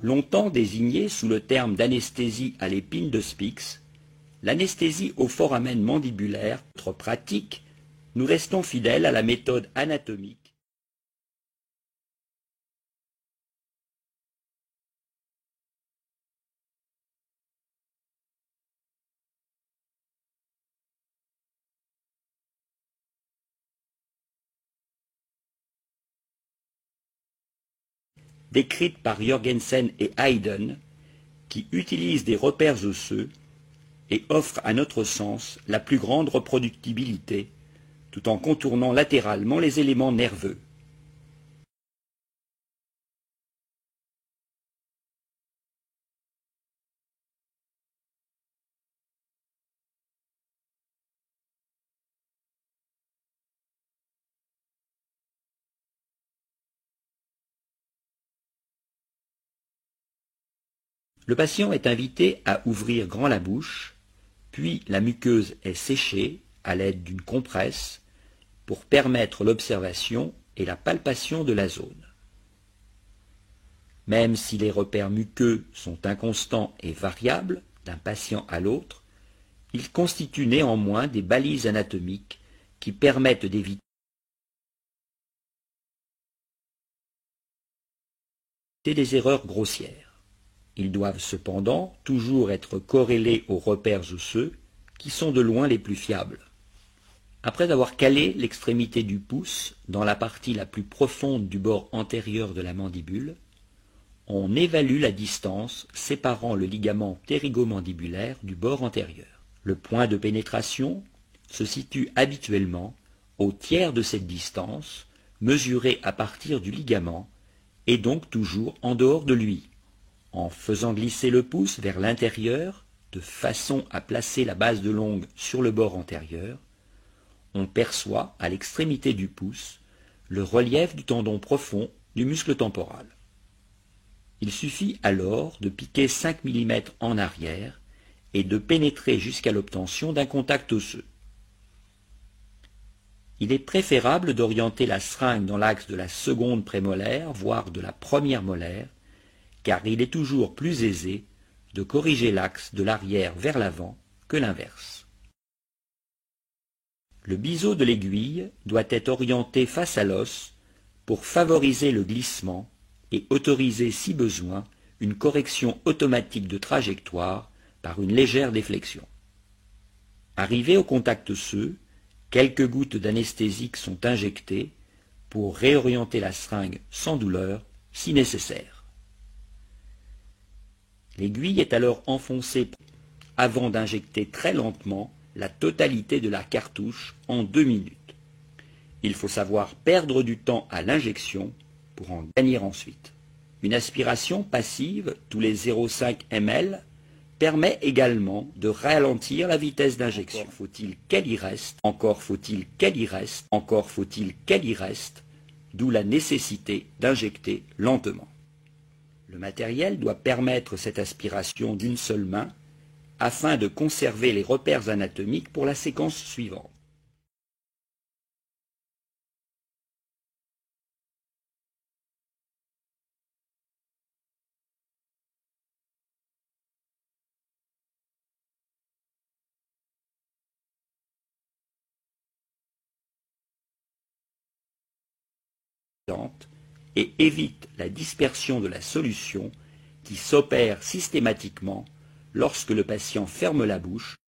Longtemps désignée sous le terme d'anesthésie à l'épine de Spix, l'anesthésie au foramen mandibulaire, notre pratique, nous restons fidèles à la méthode anatomique décrite par Jorgensen et Hayden, qui utilise des repères osseux et offre à notre sens la plus grande reproductibilité, tout en contournant latéralement les éléments nerveux. Le patient est invité à ouvrir grand la bouche, puis la muqueuse est séchée à l'aide d'une compresse pour permettre l'observation et la palpation de la zone. Même si les repères muqueux sont inconstants et variables d'un patient à l'autre, ils constituent néanmoins des balises anatomiques qui permettent d'éviter des erreurs grossières. Ils doivent cependant toujours être corrélés aux repères osseux, qui sont de loin les plus fiables. Après avoir calé l'extrémité du pouce dans la partie la plus profonde du bord antérieur de la mandibule, on évalue la distance séparant le ligament ptérygomandibulaire du bord antérieur. Le point de pénétration se situe habituellement au tiers de cette distance, mesurée à partir du ligament, et donc toujours en dehors de lui. En faisant glisser le pouce vers l'intérieur, de façon à placer la base de l'ongle sur le bord antérieur, on perçoit à l'extrémité du pouce le relief du tendon profond du muscle temporal. Il suffit alors de piquer 5 mm en arrière et de pénétrer jusqu'à l'obtention d'un contact osseux. Il est préférable d'orienter la seringue dans l'axe de la seconde prémolaire, voire de la première molaire, car il est toujours plus aisé de corriger l'axe de l'arrière vers l'avant que l'inverse. Le biseau de l'aiguille doit être orienté face à l'os pour favoriser le glissement et autoriser, si besoin, une correction automatique de trajectoire par une légère déflexion. Arrivé au contact osseux, quelques gouttes d'anesthésique sont injectées pour réorienter la seringue sans douleur si nécessaire. L'aiguille est alors enfoncée avant d'injecter très lentement la totalité de la cartouche en 2 minutes. Il faut savoir perdre du temps à l'injection pour en gagner ensuite. Une aspiration passive tous les 0,5 ml permet également de ralentir la vitesse d'injection. Encore faut-il qu'elle y reste, encore faut-il qu'elle y reste, encore faut-il qu'elle y reste, d'où la nécessité d'injecter lentement. Le matériel doit permettre cette aspiration d'une seule main afin de conserver les repères anatomiques pour la séquence suivante. Et évite la dispersion de la solution qui s'opère systématiquement lorsque le patient ferme la bouche